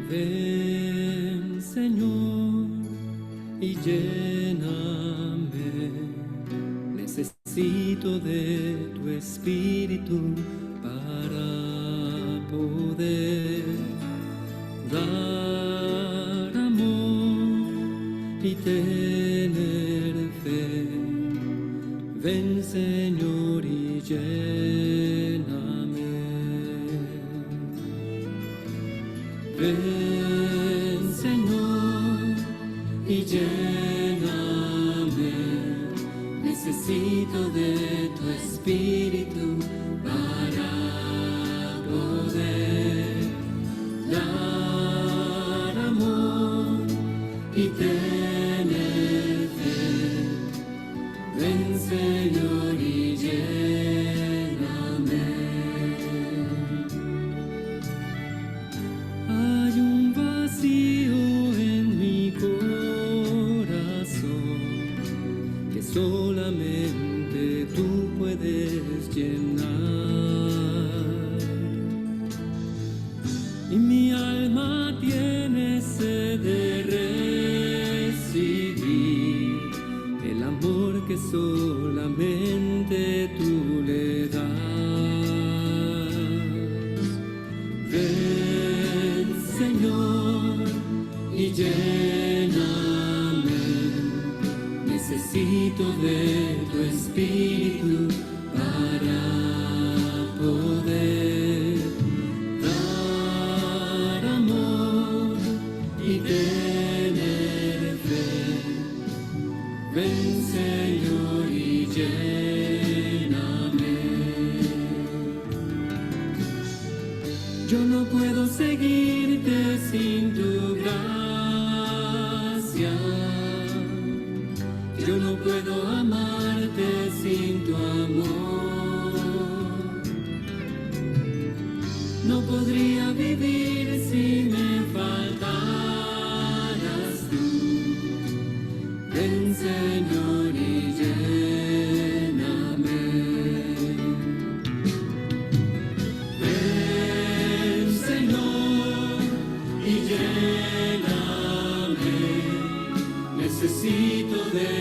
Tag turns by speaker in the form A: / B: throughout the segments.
A: Ven, Señor, y lléname. Necesito de tu espíritu para poder dar amor y tener fe. Ven, Señor, y lléname. Ven, Señor, y lléname. Necesito de tu espíritu para poder dar amor y tener fe. Ven, Señor, y lléname. Hay un vacío en mi corazón que solamente tú puedes llenar. Y mi alma tiene sed de recibir el amor que solamente tú le das. Ven, Señor, y lléname. Necesito de tu espíritu para poder dar amor y tener fe. Ven, Señor, y lléname. Yo no puedo seguirte sin tu gracia. Yo no puedo amarte sin tu amor. No podría vivir si me faltaras tú. Ven, Señor, y lléname. Ven, Señor, y lléname. Necesito de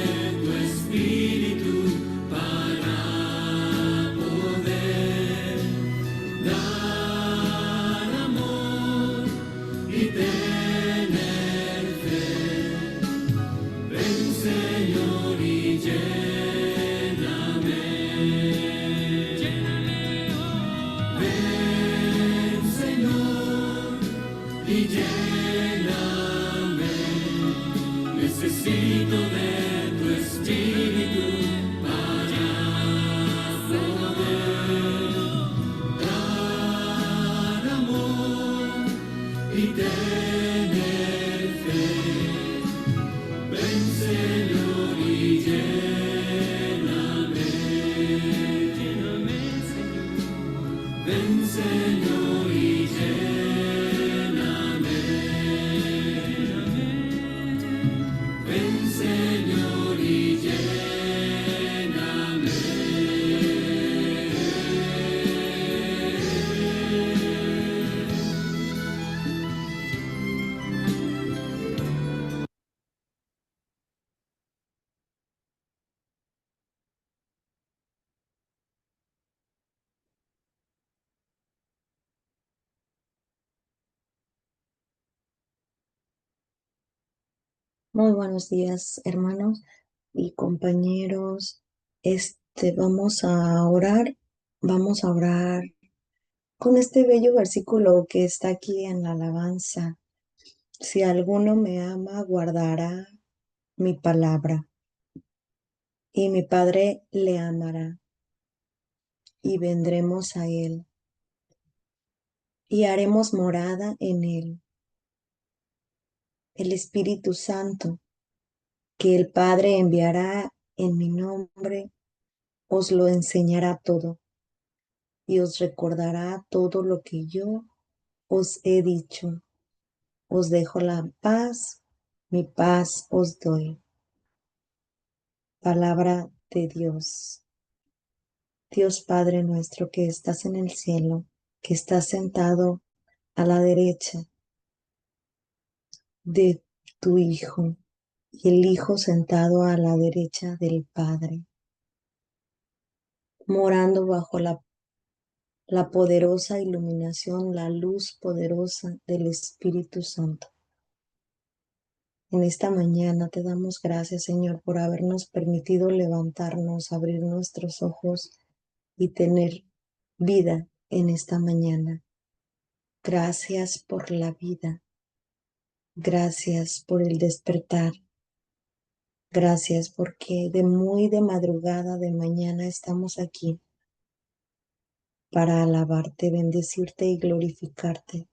A: tu espíritu para poder dar amor y tener fe. Ven, Señor, y lléname. Ven, Señor, y lléname. Necesito de tu espíritu para poder dar amor y tener fe. Ven, Señor, y lléname. Lléname, Señor. Ven, Señor, y lléname. Ven, Señor, y lléname.
B: Muy buenos días, hermanos y compañeros. Vamos a orar con este bello versículo que está aquí en la alabanza. Si alguno me ama, guardará mi palabra, y mi Padre le amará, y vendremos a él, y haremos morada en él. El Espíritu Santo, que el Padre enviará en mi nombre, os lo enseñará todo y os recordará todo lo que yo os he dicho. Os dejo la paz, mi paz os doy. Palabra de Dios. Dios Padre nuestro que estás en el cielo, que estás sentado a la derecha de tu Hijo y el Hijo sentado a la derecha del Padre, morando bajo la poderosa iluminación, la luz poderosa del Espíritu Santo. En esta mañana te damos gracias, Señor, por habernos permitido levantarnos, abrir nuestros ojos y tener vida en esta mañana. Gracias por la vida. Gracias por el despertar. Gracias porque de madrugada, de mañana estamos aquí para alabarte, bendecirte y glorificarte,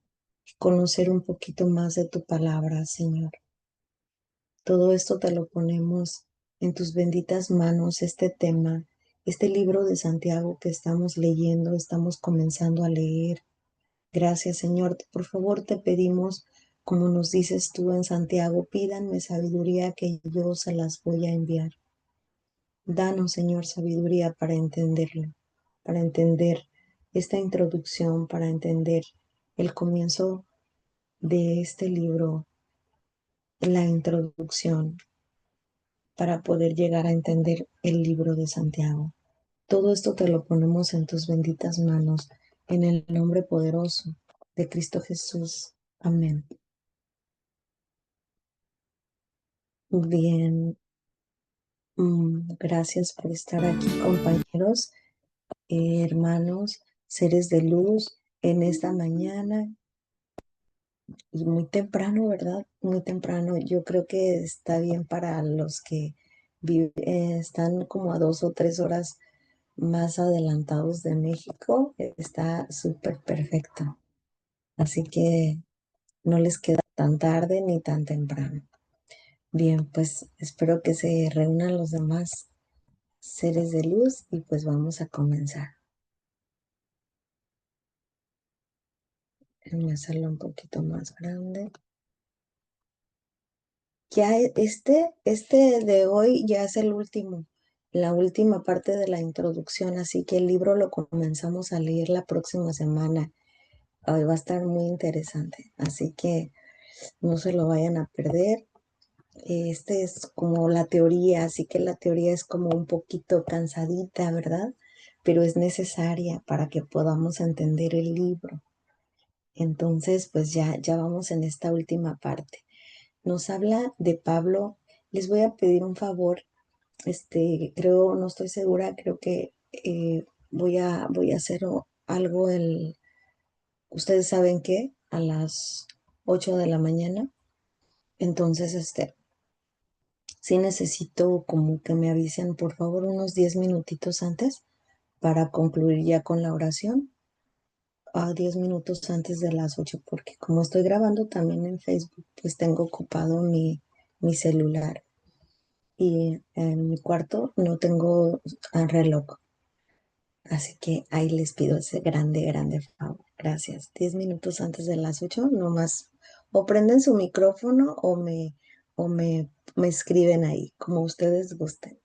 B: conocer un poquito más de tu palabra, Señor. Todo esto te lo ponemos en tus benditas manos, este tema, este libro de Santiago que estamos leyendo, estamos comenzando a leer. Gracias, Señor. Por favor, te pedimos, como nos dices tú en Santiago, pídanme sabiduría que yo se las voy a enviar. Danos, Señor, sabiduría para entenderlo, para entender esta introducción, para entender el comienzo de este libro, la introducción, para poder llegar a entender el libro de Santiago. Todo esto te lo ponemos en tus benditas manos, en el nombre poderoso de Cristo Jesús. Amén. Bien, gracias por estar aquí, compañeros, hermanos, seres de luz, en esta mañana. Y muy temprano, ¿verdad? Muy temprano. Yo creo que está bien para los que están como a 2 o 3 horas más adelantados de México. Está súper perfecto. Así que no les queda tan tarde ni tan temprano. Bien, pues espero que se reúnan los demás seres de luz y pues vamos a comenzar. Déjenme hacerlo un poquito más grande. Ya este de hoy ya es el último, la última parte de la introducción, así que el libro lo comenzamos a leer la próxima semana. Hoy va a estar muy interesante, así que no se lo vayan a perder. Este es como la teoría, así que la teoría es como un poquito cansadita, ¿verdad? Pero es necesaria para que podamos entender el libro. Entonces, pues ya vamos en esta última parte. Nos habla de Pablo. Les voy a pedir un favor. Creo, no estoy segura, creo que voy a hacer algo ¿ustedes saben qué? A las 8 de la mañana. Entonces, sí necesito como que me avisen, por favor, unos 10 minutitos antes para concluir ya con la oración. A 10 minutos antes de las 8, porque como estoy grabando también en Facebook, pues tengo ocupado mi celular. Y en mi cuarto no tengo reloj. Así que ahí les pido ese grande favor. Gracias. 10 minutos antes de las 8, nomás o prenden su micrófono o me escriben ahí, como ustedes gusten.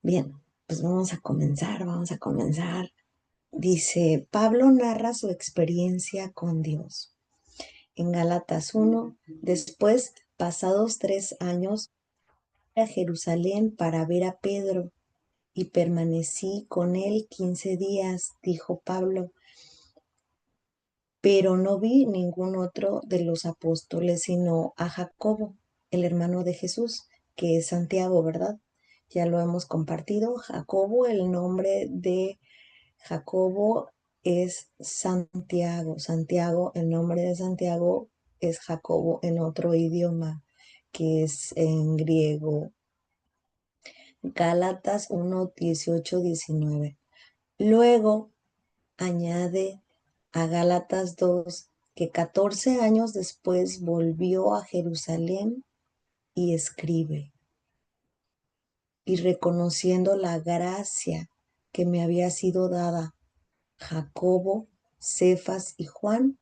B: Bien, pues vamos a comenzar. Dice, Pablo narra su experiencia con Dios. En Gálatas 1, después, pasados 3 años, a Jerusalén para ver a Pedro y permanecí con él 15 días, dijo Pablo, pero no vi ningún otro de los apóstoles sino a Jacobo, el hermano de Jesús, que es Santiago, ¿verdad? Ya lo hemos compartido. Jacobo, el nombre de Jacobo es Santiago. Santiago, el nombre de Santiago es Jacobo en otro idioma, que es en griego. Gálatas 1, 18, 19. Luego añade a Gálatas 2 que 14 años después volvió a Jerusalén y escribe, y reconociendo la gracia que me había sido dada, Jacobo, Cefas y Juan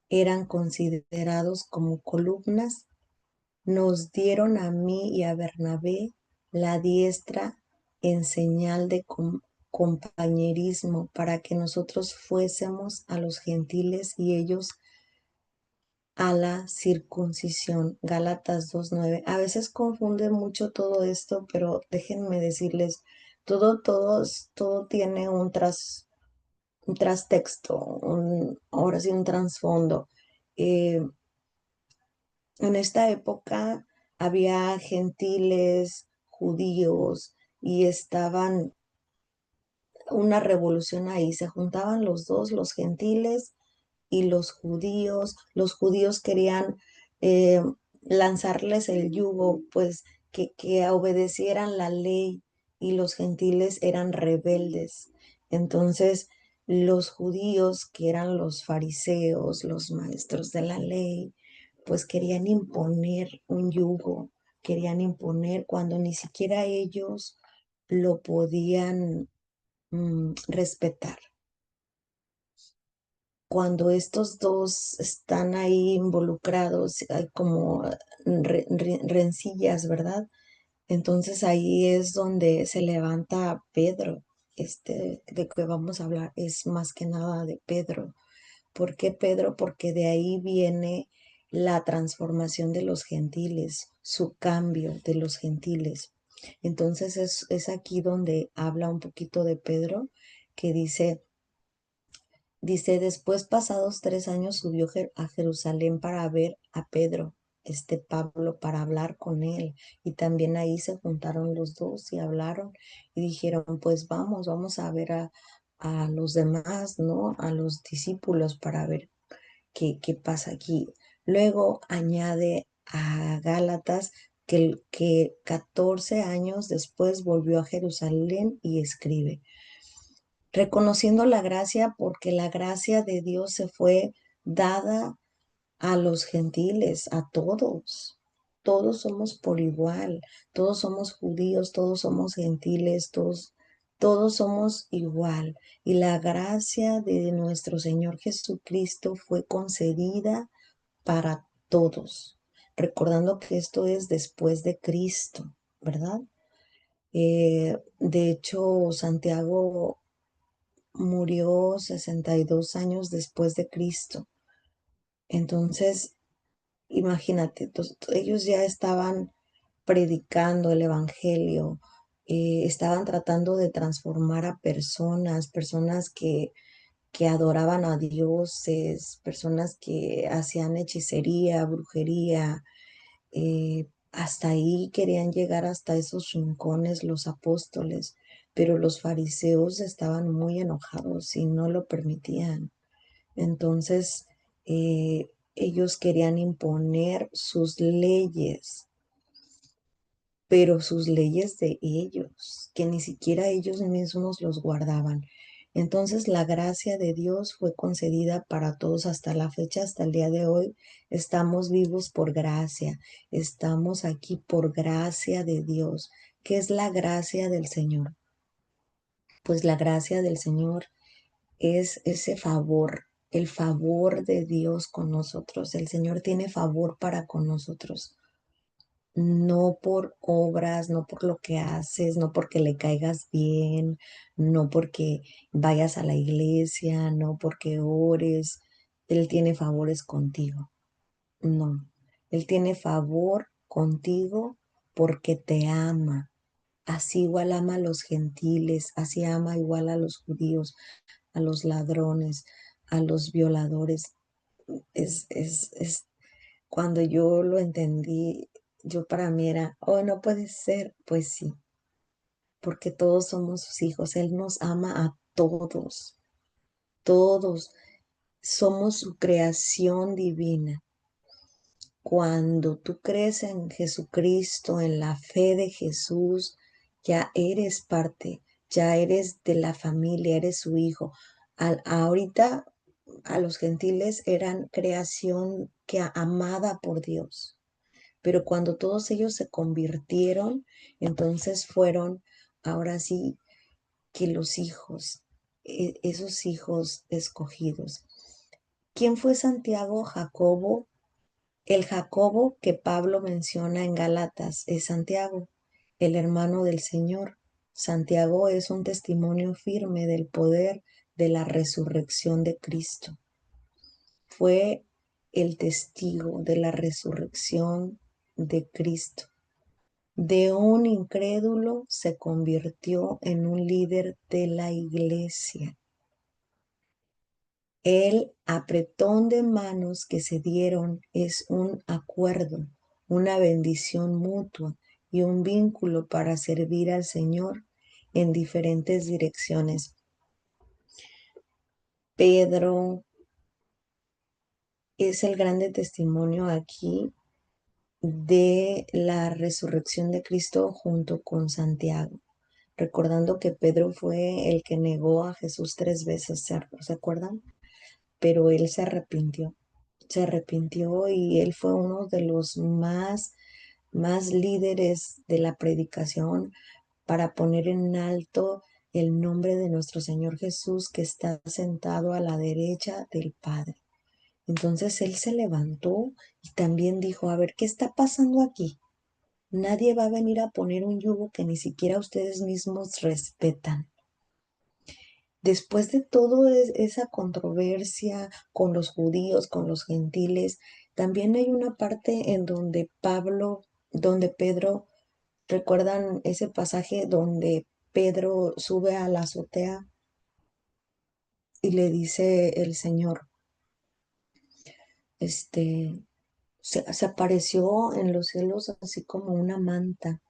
B: eran considerados como columnas, nos dieron a mí y a Bernabé la diestra en señal de compañerismo para que nosotros fuésemos a los gentiles y ellos a la circuncisión. Gálatas 2:9. A veces confunde mucho todo esto, pero déjenme decirles, todo tiene un trastexto, ahora sí un trasfondo. Eh, en esta época había gentiles, judíos, y estaban una revolución ahí, se juntaban los dos, los gentiles y los judíos querían eh, lanzarles el yugo, pues que obedecieran la ley y los gentiles eran rebeldes. Entonces, los judíos, que eran los fariseos, los maestros de la ley, pues querían imponer un yugo, querían imponer cuando ni siquiera ellos lo podían respetar. Cuando estos dos están ahí involucrados, hay como rencillas, ¿verdad? Entonces ahí es donde se levanta Pedro. De que vamos a hablar es más que nada de Pedro. ¿Por qué Pedro? Porque de ahí viene la transformación de los gentiles, su cambio de los gentiles. Entonces es aquí donde habla un poquito de Pedro, que dice, después pasados 3 años subió a Jerusalén para ver a Pedro, Pablo, para hablar con él. Y también ahí se juntaron los dos y hablaron y dijeron, pues vamos a ver a los demás, ¿no? A los discípulos para ver qué pasa aquí. Luego añade a Gálatas que 14 años después volvió a Jerusalén y escribe reconociendo la gracia porque la gracia de Dios se fue dada a los gentiles, a todos. Todos somos por igual, todos somos judíos, todos somos gentiles, todos somos igual. Y la gracia de nuestro Señor Jesucristo fue concedida para todos, recordando que esto es después de Cristo, ¿verdad? De hecho, Santiago murió 62 años después de Cristo. Entonces, imagínate, ellos ya estaban predicando el Evangelio, estaban tratando de transformar a personas que adoraban a dioses, personas que hacían hechicería, brujería, hasta ahí querían llegar hasta esos rincones los apóstoles, pero los fariseos estaban muy enojados y no lo permitían. Entonces, ellos querían imponer sus leyes, pero sus leyes de ellos, que ni siquiera ellos mismos los guardaban. Entonces la gracia de Dios fue concedida para todos hasta la fecha, hasta el día de hoy. Estamos vivos por gracia, estamos aquí por gracia de Dios. ¿Qué es la gracia del Señor? Pues la gracia del Señor es ese favor, el favor de Dios con nosotros. El Señor tiene favor para con nosotros, no por obras, no por lo que haces, no porque le caigas bien, no porque vayas a la iglesia, no porque ores. Él tiene favores contigo. No, Él tiene favor contigo porque te ama. Así igual ama a los gentiles, así ama igual a los judíos, a los ladrones, a los violadores. Es cuando yo lo entendí, yo para mí era, oh, no puede ser. Pues sí, porque todos somos sus hijos. Él nos ama a todos, todos. Somos su creación divina. Cuando tú crees en Jesucristo, en la fe de Jesús, ya eres parte, ya eres de la familia, eres su hijo. Ahorita a los gentiles eran creación amada por Dios, pero cuando todos ellos se convirtieron, entonces fueron ahora sí que los hijos, esos hijos escogidos. ¿Quién fue Santiago? Jacobo. El Jacobo que Pablo menciona en Gálatas es Santiago, el hermano del Señor. Santiago es un testimonio firme del poder de la resurrección de Cristo. Fue el testigo de la resurrección de Cristo. De un incrédulo se convirtió en un líder de la iglesia. El apretón de manos que se dieron es un acuerdo, una bendición mutua y un vínculo para servir al Señor en diferentes direcciones. Pedro es el grande testimonio aquí de la resurrección de Cristo junto con Santiago, recordando que Pedro fue el que negó a Jesús 3 veces, ¿se acuerdan? Pero él se arrepintió y él fue uno de los más líderes de la predicación para poner en alto el nombre de nuestro Señor Jesús que está sentado a la derecha del Padre. Entonces él se levantó y también dijo, a ver, ¿qué está pasando aquí? Nadie va a venir a poner un yugo que ni siquiera ustedes mismos respetan. Después de toda esa controversia con los judíos, con los gentiles, también hay una parte en donde Pedro, ¿recuerdan ese pasaje donde Pedro sube a la azotea y le dice el Señor, se apareció en los cielos así como una manta?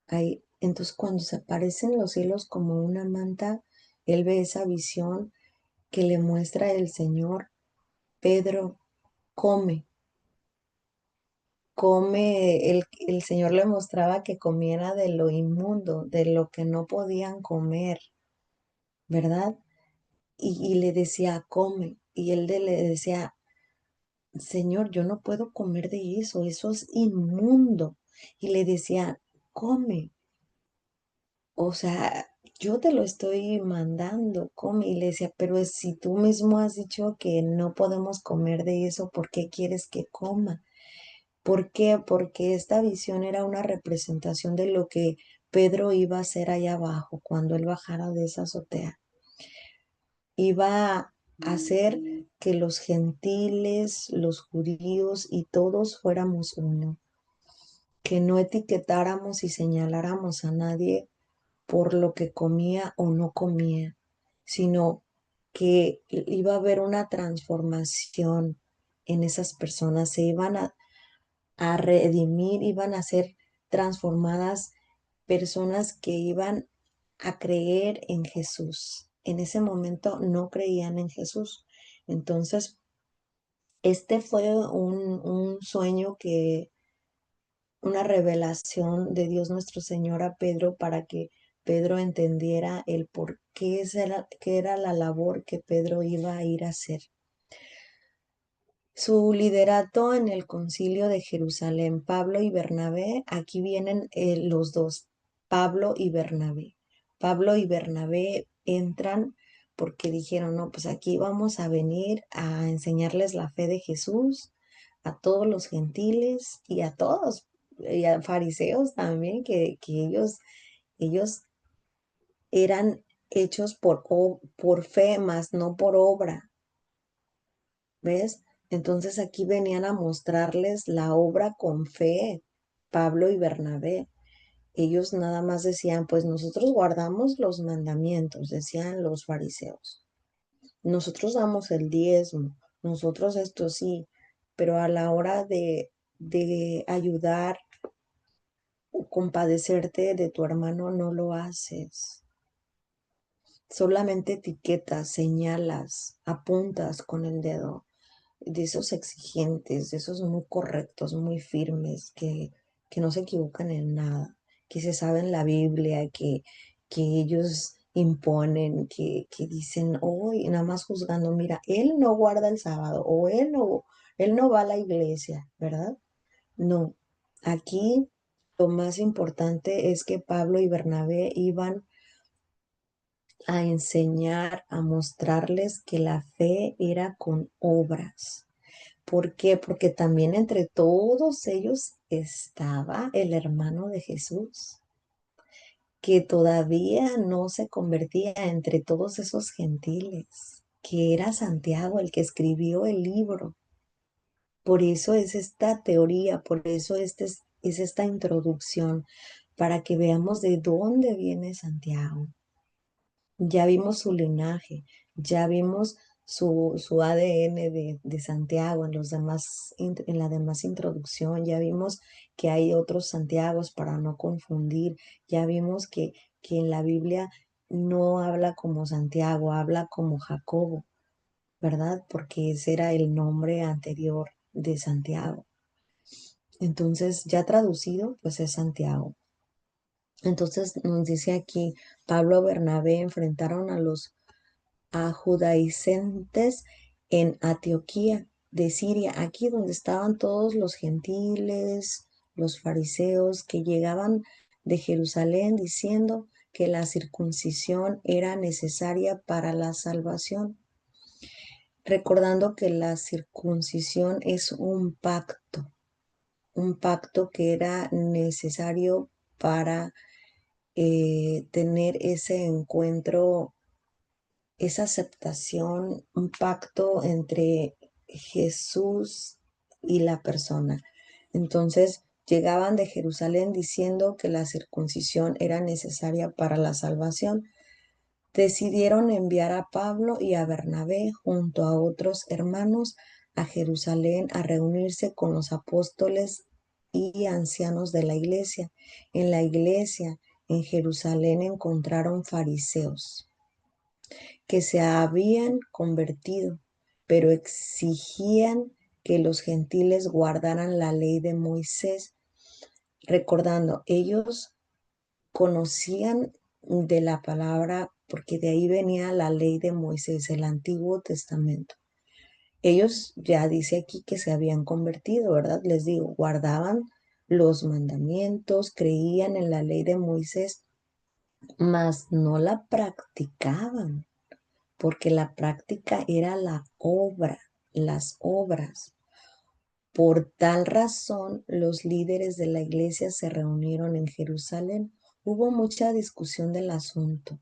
B: Ahí, entonces cuando se aparecen los cielos como una manta, él ve esa visión que le muestra el Señor. Pedro, come, come. El Señor le mostraba que comiera de lo inmundo, de lo que no podían comer, ¿verdad? Y le decía, come. Y él le decía, Señor, yo no puedo comer de eso es inmundo. Y le decía, come. O sea, yo te lo estoy mandando, come. Y le decía, pero si tú mismo has dicho que no podemos comer de eso, ¿por qué quieres que coma? ¿Por qué? Porque esta visión era una representación de lo que Pedro iba a hacer allá abajo cuando él bajara de esa azotea. Iba a hacer que los gentiles, los judíos y todos fuéramos uno, que no etiquetáramos y señaláramos a nadie por lo que comía o no comía, sino que iba a haber una transformación en esas personas, se iban a redimir, iban a ser transformadas personas que iban a creer en Jesús. En ese momento no creían en Jesús. Entonces, este fue un sueño una revelación de Dios nuestro Señor a Pedro para que Pedro entendiera el por qué qué era la labor que Pedro iba a ir a hacer. Su liderato en el Concilio de Jerusalén, Pablo y Bernabé, aquí vienen los dos, Pablo y Bernabé. Pablo y Bernabé entran porque dijeron, no, pues aquí vamos a venir a enseñarles la fe de Jesús a todos los gentiles y a todos, y a fariseos también, que ellos eran hechos por fe, más no por obra. ¿Ves? Entonces aquí venían a mostrarles la obra con fe, Pablo y Bernabé. Ellos nada más decían, pues nosotros guardamos los mandamientos, decían los fariseos. Nosotros damos el diezmo, nosotros esto sí, pero a la hora de ayudar o compadecerte de tu hermano no lo haces. Solamente etiquetas, señalas, apuntas con el dedo. De esos exigentes, de esos muy correctos, muy firmes, que no se equivocan en nada, que se saben la Biblia, que ellos imponen, que dicen, hoy nada más juzgando, mira, él no guarda el sábado, o él no va a la iglesia, ¿verdad? No, aquí lo más importante es que Pablo y Bernabé iban a enseñar, a mostrarles que la fe era con obras. ¿Por qué? Porque también entre todos ellos estaba el hermano de Jesús. que todavía no se convertía entre todos esos gentiles, que era Santiago el que escribió el libro. Por eso es esta teoría, por eso es esta introducción, para que veamos de dónde viene Santiago. Ya vimos su linaje, ya vimos su ADN de Santiago en la demás introducción, ya vimos que hay otros Santiagos para no confundir, ya vimos que en la Biblia no habla como Santiago, habla como Jacobo, ¿verdad? Porque ese era el nombre anterior de Santiago. Entonces, ya traducido, pues es Santiago. Entonces nos dice aquí, Pablo y Bernabé enfrentaron a judaizantes en Antioquía de Siria, aquí donde estaban todos los gentiles, los fariseos que llegaban de Jerusalén diciendo que la circuncisión era necesaria para la salvación, recordando que la circuncisión es un pacto que era necesario para tener ese encuentro, esa aceptación, un pacto entre Jesús y la persona. Entonces llegaban de Jerusalén diciendo que la circuncisión era necesaria para la salvación. Decidieron enviar a Pablo y a Bernabé junto a otros hermanos a Jerusalén a reunirse con los apóstoles y ancianos de la iglesia. En la iglesia en Jerusalén encontraron fariseos que se habían convertido, pero exigían que los gentiles guardaran la ley de Moisés, recordando, ellos conocían de la palabra porque de ahí venía la ley de Moisés, el Antiguo Testamento. Ellos ya dice aquí que se habían convertido, ¿verdad? Les digo, guardaban los mandamientos, creían en la ley de Moisés, mas no la practicaban, porque la práctica era la obra, las obras. Por tal razón, los líderes de la iglesia se reunieron en Jerusalén. Hubo mucha discusión del asunto.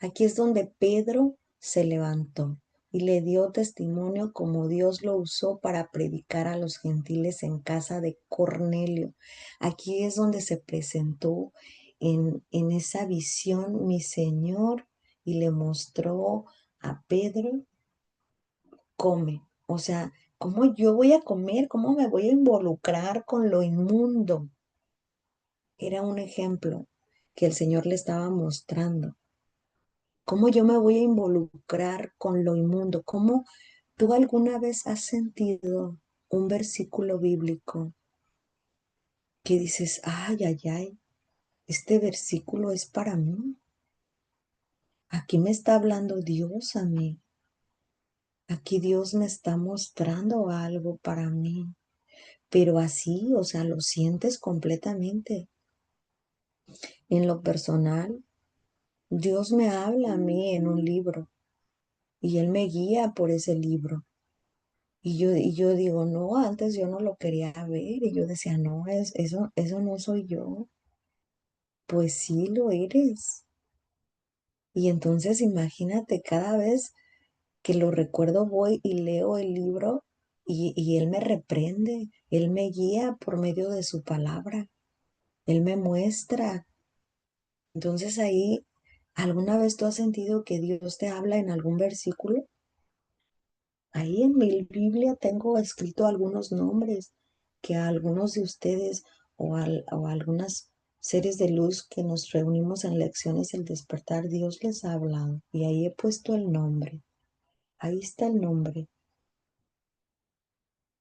B: Aquí es donde Pedro se levantó y le dio testimonio como Dios lo usó para predicar a los gentiles en casa de Cornelio. Aquí es donde se presentó en esa visión mi Señor y le mostró a Pedro: come. O sea, ¿cómo yo voy a comer? ¿Cómo me voy a involucrar con lo inmundo? Era un ejemplo que el Señor le estaba mostrando. ¿Cómo yo me voy a involucrar con lo inmundo? ¿Cómo tú alguna vez has sentido un versículo bíblico que dices, ay, ay, ay, este versículo es para mí? Aquí me está hablando Dios a mí. Aquí Dios me está mostrando algo para mí. Pero así, o sea, lo sientes completamente. En lo personal, Dios me habla a mí en un libro y Él me guía por ese libro. Y yo digo, no, antes yo no lo quería ver. Y yo decía, no, eso no soy yo. Pues sí lo eres. Y entonces imagínate, cada vez que lo recuerdo voy y leo el libro y Él me reprende, Él me guía por medio de su palabra, Él me muestra. Entonces ahí, ¿alguna vez tú has sentido que Dios te habla en algún versículo? Ahí en mi Biblia tengo escrito algunos nombres que a algunos de ustedes o a algunas seres de luz que nos reunimos en lecciones del despertar, Dios les ha hablado. Y ahí he puesto el nombre. Ahí está el nombre.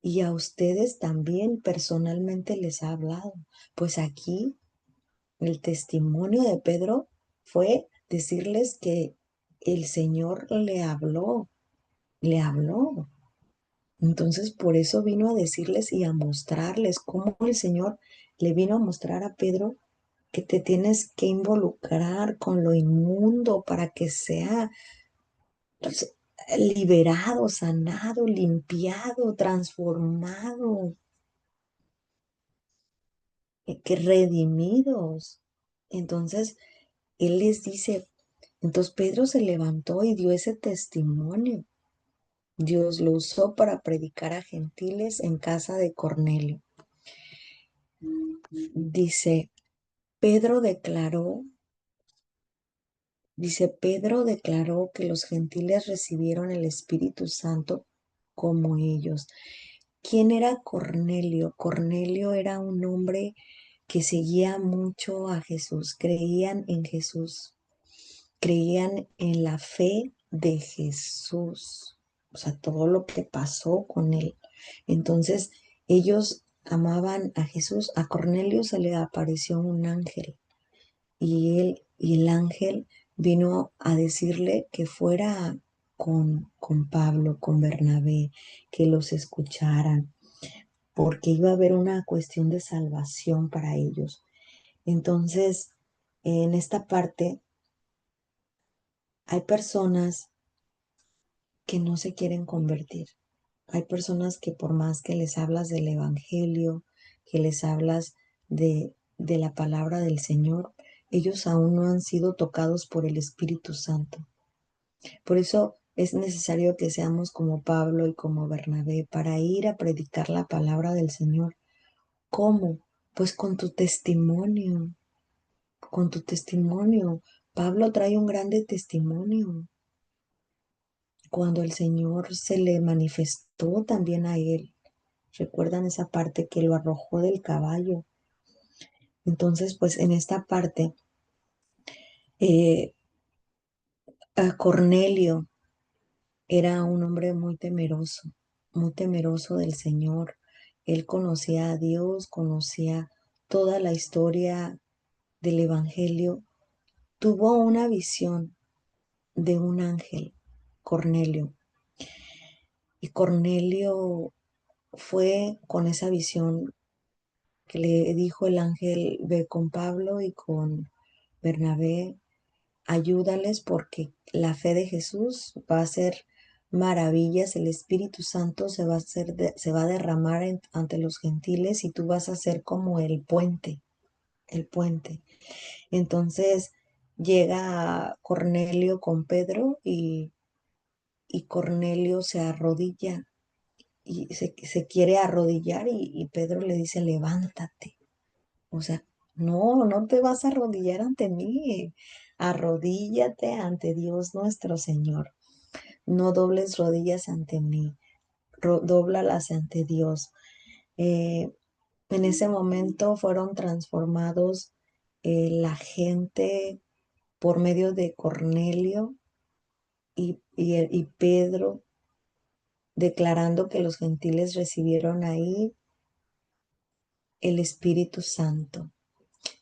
B: Y a ustedes también personalmente les ha hablado. Pues aquí el testimonio de Pedro fue decirles que el Señor le habló, le habló. Entonces, por eso vino a decirles y a mostrarles cómo el Señor le vino a mostrar a Pedro que te tienes que involucrar con lo inmundo para que sea, pues, liberado, sanado, limpiado, transformado, que redimidos. Entonces, él les dice, entonces Pedro se levantó y dio ese testimonio. Dios lo usó para predicar a gentiles en casa de Cornelio. Dice, Pedro declaró, Pedro declaró que los gentiles recibieron el Espíritu Santo como ellos. ¿Quién era Cornelio? Cornelio era un hombre que seguía mucho a Jesús, creían en Jesús, creían en la fe de Jesús, o sea, todo lo que pasó con él. Entonces, ellos amaban a Jesús. A Cornelio se le apareció un ángel y el ángel vino a decirle que fuera con Pablo, con Bernabé, que los escucharan, porque iba a haber una cuestión de salvación para ellos. Entonces, en esta parte hay personas que no se quieren convertir. Hay personas que por más que les hablas del Evangelio, que les hablas de la palabra del Señor, ellos aún no han sido tocados por el Espíritu Santo. Por eso es necesario que seamos como Pablo y como Bernabé para ir a predicar la palabra del Señor. ¿Cómo? Pues con tu testimonio, con tu testimonio. Pablo trae un grande testimonio. Cuando el Señor se le manifestó también a él, recuerdan esa parte que lo arrojó del caballo. Entonces, pues en esta parte, eh, a Cornelio era un hombre muy temeroso del Señor. Él conocía a Dios, conocía toda la historia del Evangelio. Tuvo una visión de un ángel, Cornelio. Y Cornelio fue con esa visión que le dijo el ángel, ve con Pablo y con Bernabé, ayúdales porque la fe de Jesús va a hacer maravillas, el Espíritu Santo se va a se va a derramar ante los gentiles y tú vas a ser como el puente, el puente. Entonces llega Cornelio con Pedro y Cornelio se arrodilla y se quiere arrodillar y Pedro le dice, levántate. O sea, no, no te vas a arrodillar ante mí. Arrodíllate ante Dios nuestro Señor. No dobles rodillas ante mí. Dóblalas ante Dios. Eh, en ese momento fueron transformados la gente por medio de Cornelio y Pedro, declarando que los gentiles recibieron ahí el Espíritu Santo.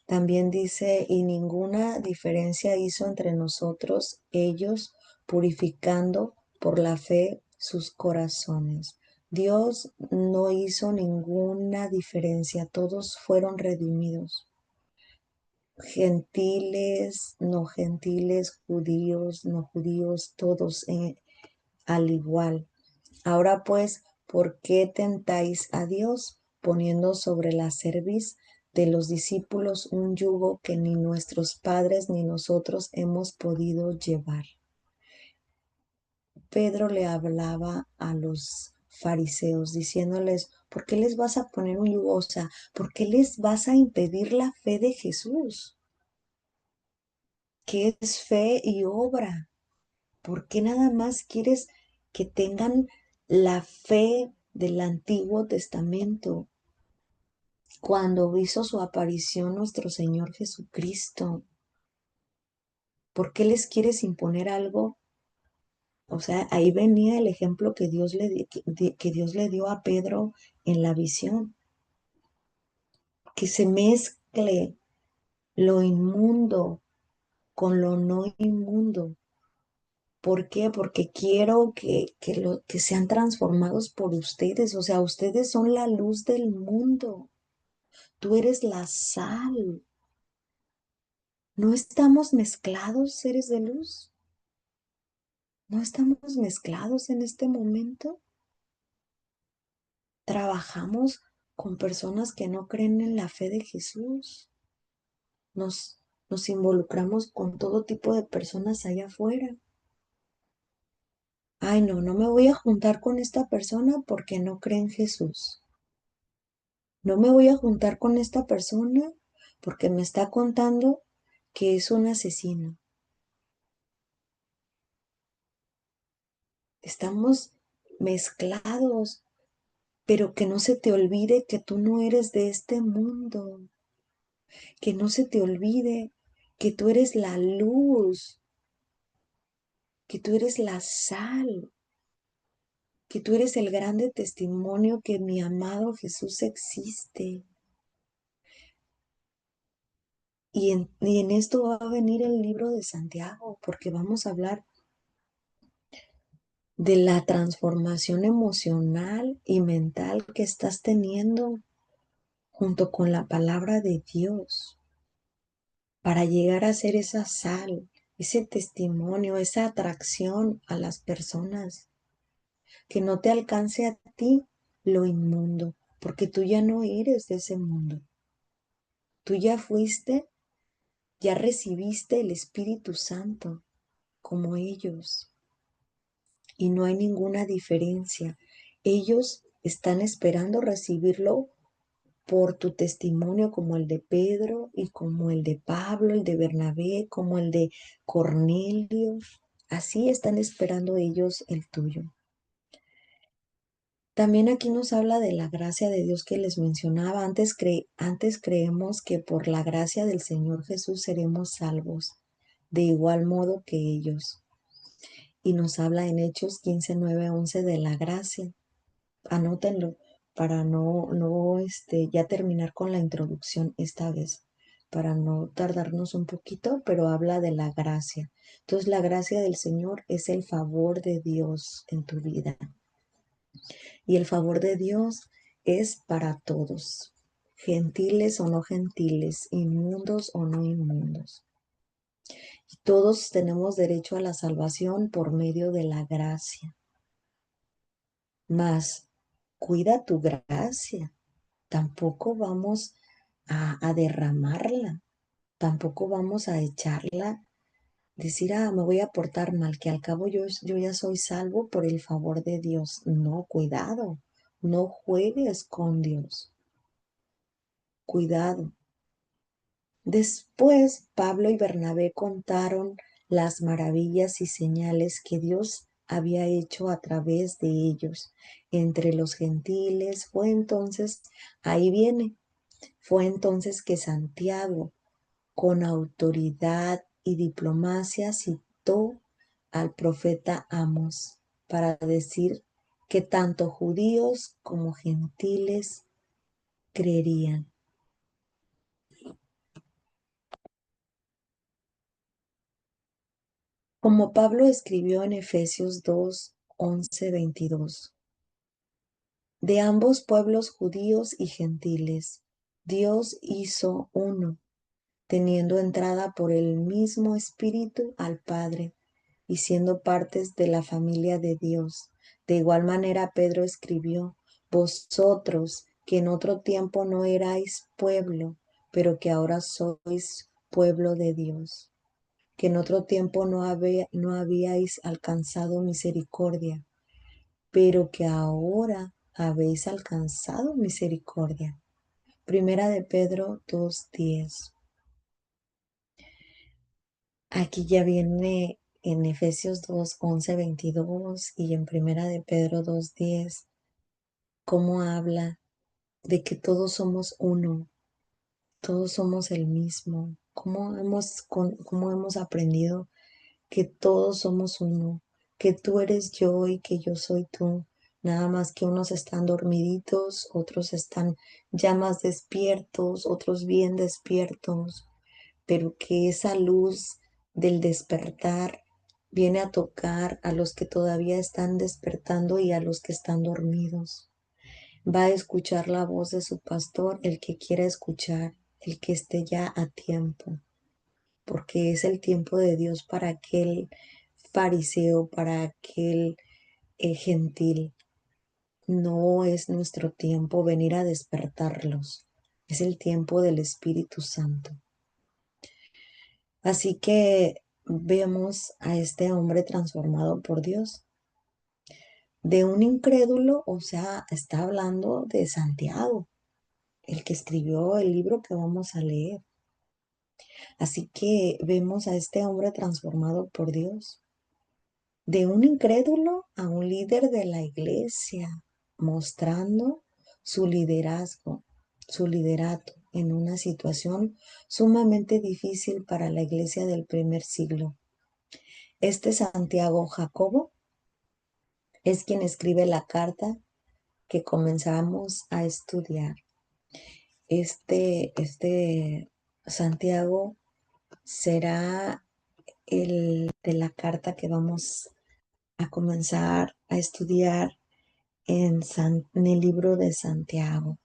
B: También dice, y ninguna diferencia hizo entre nosotros, ellos purificando por la fe sus corazones. Dios no hizo ninguna diferencia, todos fueron redimidos. Gentiles, judíos, no judíos, todos al igual. Ahora pues, ¿por qué tentáis a Dios poniendo sobre la cerviz de los discípulos un yugo que ni nuestros padres ni nosotros hemos podido llevar? Pedro le hablaba a los fariseos diciéndoles, ¿por qué les vas a poner un yugo? O sea, ¿por qué les vas a impedir la fe de Jesús? ¿Qué es fe y obra? ¿Por qué nada más quieres que tengan la fe del Antiguo Testamento cuando hizo su aparición nuestro Señor Jesucristo? ¿Por qué les quieres imponer algo? O sea, ahí venía el ejemplo que que Dios le dio a Pedro en la visión, que se mezcle lo inmundo con lo no inmundo. ¿Por qué? Porque quiero que sean transformados por ustedes. O sea, ustedes son la luz del mundo. Tú eres la sal. ¿No estamos mezclados, seres de luz? ¿No estamos mezclados en este momento? Trabajamos con personas que no creen en la fe de Jesús. nos involucramos con todo tipo de personas allá afuera. Ay, no, no me voy a juntar con esta persona porque no cree en Jesús. No me voy a juntar con esta persona porque me está contando que es un asesino. Estamos mezclados, pero que no se te olvide que tú no eres de este mundo, que no se te olvide que tú eres la luz, que tú eres la sal, que tú eres el grande testimonio que mi amado Jesús existe. Y en esto va a venir el libro de Santiago, porque vamos a hablar de la transformación emocional y mental que estás teniendo junto con la palabra de Dios para llegar a ser esa sal, ese testimonio, esa atracción a las personas, que no te alcance a ti lo inmundo, porque tú ya no eres de ese mundo. Tú ya fuiste, ya recibiste el Espíritu Santo como ellos y no hay ninguna diferencia. Ellos están esperando recibirlo por tu testimonio como el de Pedro y como el de Pablo, el de Bernabé, como el de Cornelio. Así están esperando ellos el tuyo. También aquí nos habla de la gracia de Dios que les mencionaba. Antes creemos que por la gracia del Señor Jesús seremos salvos, de igual modo que ellos. Y nos habla en Hechos 15, 9, 11 de la gracia. Anótenlo para no ya terminar con la introducción esta vez, para no tardarnos un poquito, pero habla de la gracia. Entonces, la gracia del Señor es el favor de Dios en tu vida. Y el favor de Dios es para todos, gentiles o no gentiles, inmundos o no inmundos. Y todos tenemos derecho a la salvación por medio de la gracia. Mas, cuida tu gracia. Tampoco vamos a derramarla, tampoco vamos a echarla, decir, me voy a portar mal, que al cabo yo ya soy salvo por el favor de Dios. No, cuidado, no juegues con Dios, cuidado. Después, Pablo y Bernabé contaron las maravillas y señales que Dios había hecho a través de ellos entre los gentiles. Fue entonces que Santiago, con autoridad y diplomacia, citó al profeta Amos para decir que tanto judíos como gentiles creerían. Como Pablo escribió en Efesios 2, 11, 22, de ambos pueblos judíos y gentiles, Dios hizo uno, teniendo entrada por el mismo Espíritu al Padre y siendo partes de la familia de Dios. De igual manera Pedro escribió, vosotros que en otro tiempo no erais pueblo, pero que ahora sois pueblo de Dios, que en otro tiempo no habíais alcanzado misericordia, pero que ahora habéis alcanzado misericordia. Primera de Pedro 2:10. Aquí ya viene en Efesios 2, 11, 22 y en Primera de Pedro 2:10, cómo habla de que todos somos uno, todos somos el mismo, cómo hemos aprendido que todos somos uno, que tú eres yo y que yo soy tú, nada más que unos están dormiditos, otros están ya más despiertos, otros bien despiertos, pero que esa luz del despertar viene a tocar a los que todavía están despertando y a los que están dormidos. Va a escuchar la voz de su pastor, el que quiera escuchar, el que esté ya a tiempo, porque es el tiempo de Dios para aquel fariseo, para aquel gentil. No es nuestro tiempo venir a despertarlos, es el tiempo del Espíritu Santo. Así que vemos a este hombre transformado por Dios. De un incrédulo, o sea, está hablando de Santiago, el que escribió el libro que vamos a leer. Así que vemos a este hombre transformado por Dios. De un incrédulo a un líder de la iglesia, mostrando su liderazgo, su liderato en una situación sumamente difícil para la iglesia del primer siglo. Este Santiago Jacobo es quien escribe la carta que comenzamos a estudiar. Este Santiago será el de la carta que vamos a comenzar a estudiar en el libro de Santiago.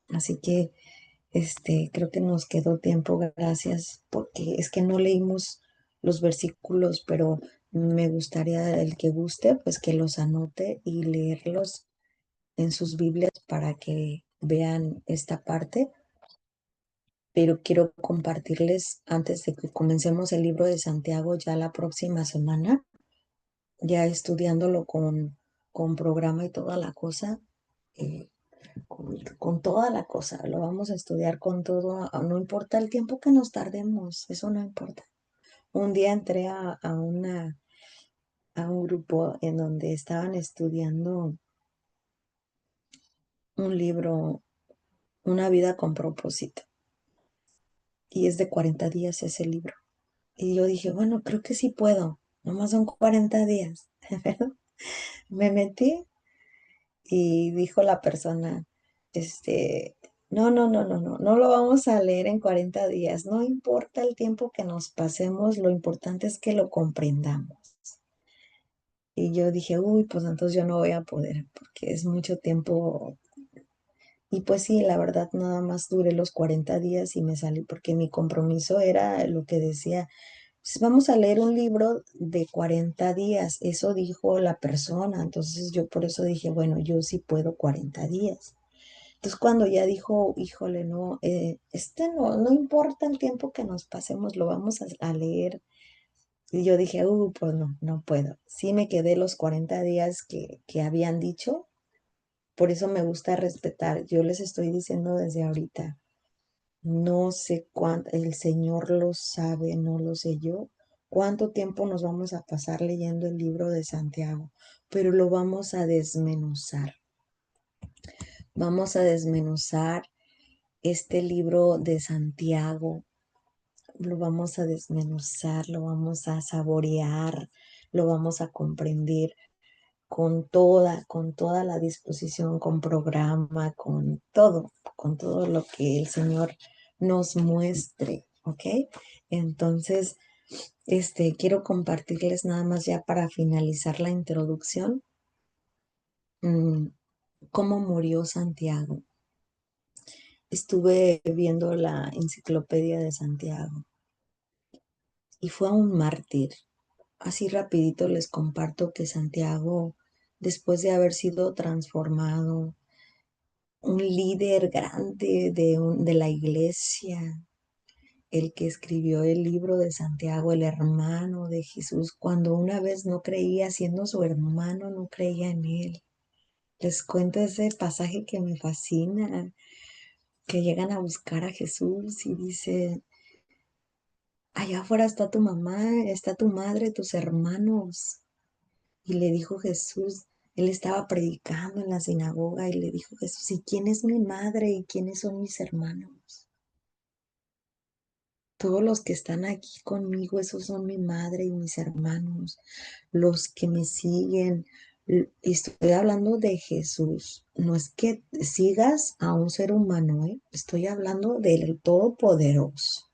B: Así que creo que nos quedó tiempo, gracias, porque es que no leímos los versículos, pero me gustaría el que guste, pues que los anote y leerlos en sus Biblias para que vean esta parte. Pero quiero compartirles antes de que comencemos el libro de Santiago ya la próxima semana, ya estudiándolo con programa y toda la cosa. eh, con toda la cosa, lo vamos a estudiar con todo, no importa el tiempo que nos tardemos, eso no importa. Un día entré a un grupo en donde estaban estudiando un libro, Una vida con propósito, y es de 40 días ese libro. Y yo dije, bueno, creo que sí puedo, nomás son 40 días. ¿Verdad? Me metí y dijo la persona, este, no lo vamos a leer en 40 días, no importa el tiempo que nos pasemos, lo importante es que lo comprendamos. Y yo dije, uy, pues entonces yo no voy a poder, porque es mucho tiempo. Y pues sí, la verdad, nada más duré los 40 días y me salí, porque mi compromiso era lo que decía, pues vamos a leer un libro de 40 días, eso dijo la persona, entonces yo por eso dije, bueno, yo sí puedo 40 días. Entonces cuando ya dijo, híjole, no, no importa el tiempo que nos pasemos, lo vamos a leer. Y yo dije, pues no puedo. Sí me quedé los 40 días que habían dicho, por eso me gusta respetar. Yo les estoy diciendo desde ahorita, no sé cuánto, el Señor lo sabe, no lo sé yo, cuánto tiempo nos vamos a pasar leyendo el libro de Santiago, pero lo vamos a desmenuzar. Vamos a desmenuzar este libro de Santiago, lo vamos a desmenuzar, lo vamos a saborear, lo vamos a comprender con toda la disposición, con programa, con todo lo que el Señor nos muestre, ¿ok? Entonces, quiero compartirles nada más ya para finalizar la introducción, mm, cómo murió Santiago. Estuve viendo la enciclopedia de Santiago y fue un mártir. Así rapidito les comparto que Santiago, después de haber sido transformado, un líder grande de la iglesia, el que escribió el libro de Santiago, el hermano de Jesús, cuando una vez no creía, siendo su hermano, no creía en él. Les cuento ese pasaje que me fascina, que llegan a buscar a Jesús y dice, allá afuera está tu mamá, está tu madre, tus hermanos. Y le dijo Jesús, él estaba predicando en la sinagoga y le dijo Jesús, ¿y quién es mi madre y quiénes son mis hermanos? Todos los que están aquí conmigo, esos son mi madre y mis hermanos, los que me siguen. Estoy hablando de Jesús. No es que sigas a un ser humano, ¿eh? Estoy hablando del Todopoderoso,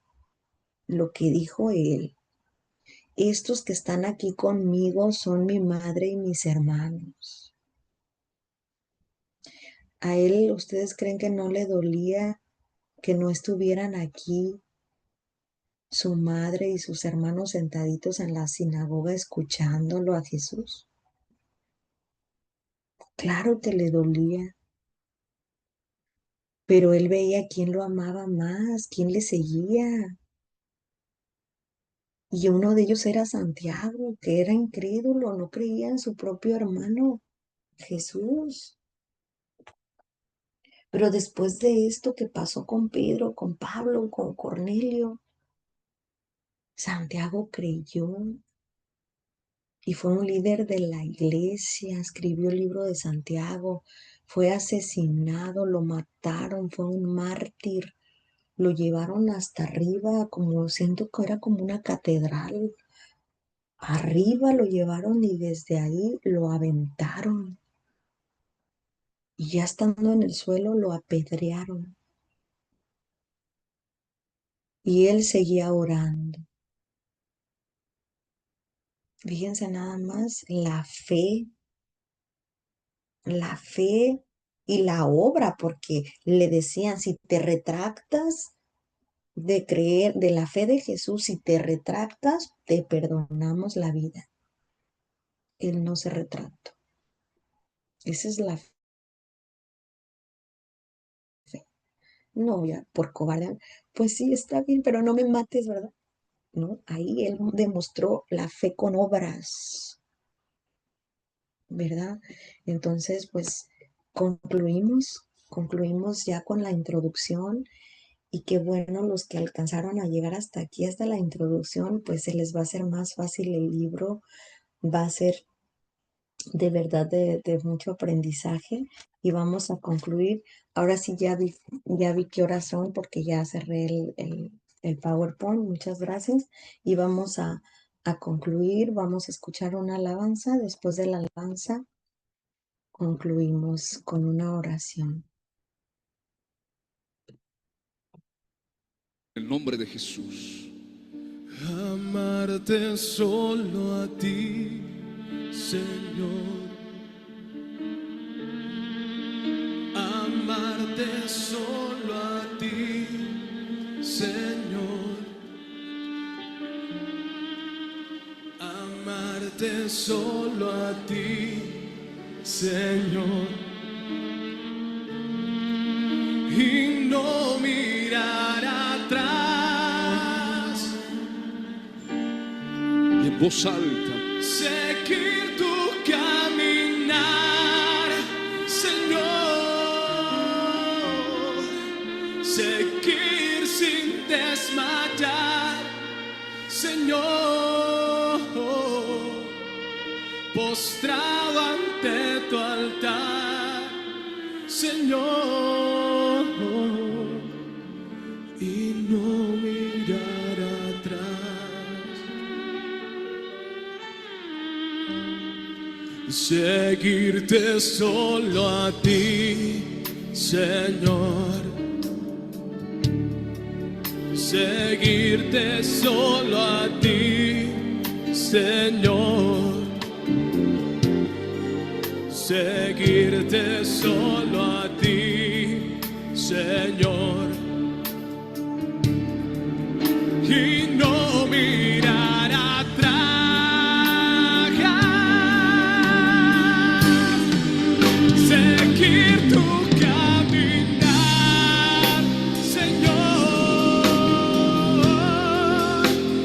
B: lo que dijo él. Estos que están aquí conmigo son mi madre y mis hermanos. A él, ¿ustedes creen que no le dolía que no estuvieran aquí su madre y sus hermanos sentaditos en la sinagoga escuchándolo a Jesús? Claro que le dolía, pero él veía quién lo amaba más, quién le seguía. Y uno de ellos era Santiago, que era incrédulo, no creía en su propio hermano, Jesús. Pero después de esto que pasó con Pedro, con Pablo, con Cornelio, Santiago creyó y fue un líder de la iglesia, escribió el libro de Santiago, fue asesinado, lo mataron, fue un mártir, lo llevaron hasta arriba, como siento que era como una catedral. Arriba lo llevaron y desde ahí lo aventaron. Y ya estando en el suelo lo apedrearon. Y él seguía orando. Fíjense nada más la fe y la obra, porque le decían, si te retractas de creer, de la fe de Jesús, si te retractas, te perdonamos la vida. Él no se retractó. Esa es la fe. No, ya, por cobarde. Pues sí, está bien, pero no me mates, ¿verdad? ¿No? Ahí él demostró la fe con obras, ¿verdad? Entonces, pues concluimos ya con la introducción y qué bueno los que alcanzaron a llegar hasta aquí, hasta la introducción, pues se les va a hacer más fácil el libro, va a ser de verdad de mucho aprendizaje y vamos a concluir. Ahora sí ya vi qué horas son porque ya cerré el PowerPoint. Muchas gracias. Y vamos a concluir. Vamos a escuchar una alabanza. Después de la alabanza concluimos con una oración.
C: En el nombre de Jesús. Amarte solo a ti, Señor. Amarte solo a ti, Señor. Amarte solo a ti, Señor. Y no mirar atrás. Y en voz alta. Seguir tu caminar, Señor. Seguir sin desmayar, Señor. Postrado ante tu altar, Señor. Y no mirar atrás. Seguirte solo a ti, Señor. Seguirte solo a ti, Señor. Seguirte solo a ti, Señor. Y no mirar atrás. Seguir tu caminar, Señor.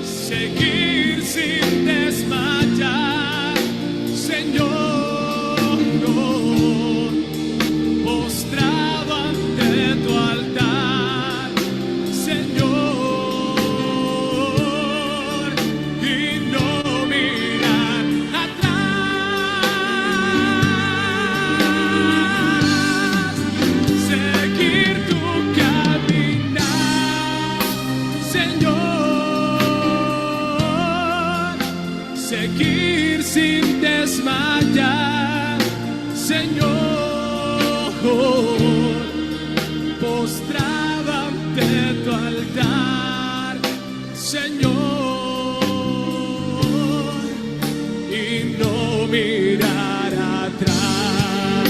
C: Seguir sin desmayar, Señor. Postrado ante tu altar, Señor. Y no mirar atrás. Seguir tu caminar, Señor. Seguir sin desmayar, Señor. Postrado ante tu altar, Señor. Y no mirar atrás.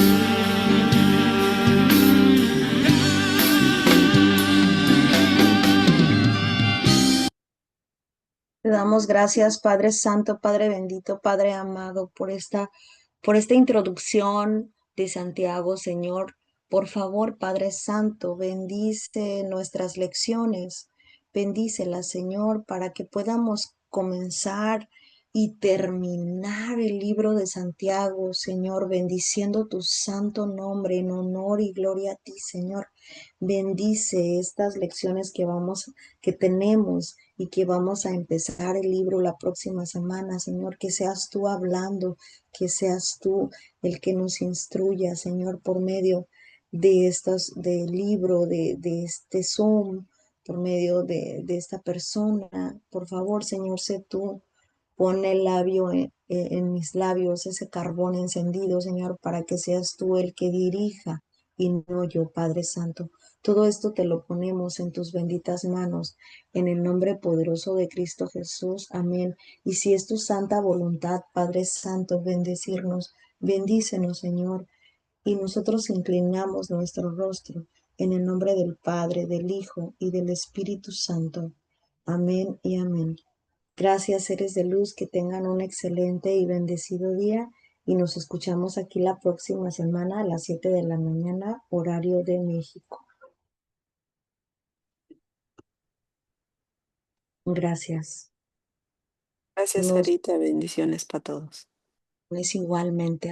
B: Te damos gracias, Padre Santo, Padre bendito, Padre amado, por esta introducción de Santiago, Señor. Por favor, Padre Santo, bendice nuestras lecciones, bendícelas, Señor, para que podamos comenzar y terminar el libro de Santiago, Señor, bendiciendo tu santo nombre en honor y gloria a ti, Señor. Bendice estas lecciones que tenemos y que vamos a empezar el libro la próxima semana, Señor, que seas tú hablando, que seas tú el que nos instruya, Señor, por medio del libro, de este Zoom, por medio de esta persona. Por favor, Señor, sé tú. Pon el labio en mis labios, ese carbón encendido, Señor, para que seas tú el que dirija y no yo, Padre Santo. Todo esto te lo ponemos en tus benditas manos, en el nombre poderoso de Cristo Jesús. Amén. Y si es tu santa voluntad, Padre Santo, bendecirnos, bendícenos, Señor. Y nosotros inclinamos nuestro rostro en el nombre del Padre, del Hijo y del Espíritu Santo. Amén y amén. Gracias, seres de luz, que tengan un excelente y bendecido día y nos escuchamos aquí la próxima semana a las 7 de la mañana, horario de México. Gracias.
D: Gracias,
B: Nos
D: Sarita. Bendiciones para todos.
B: es igualmente.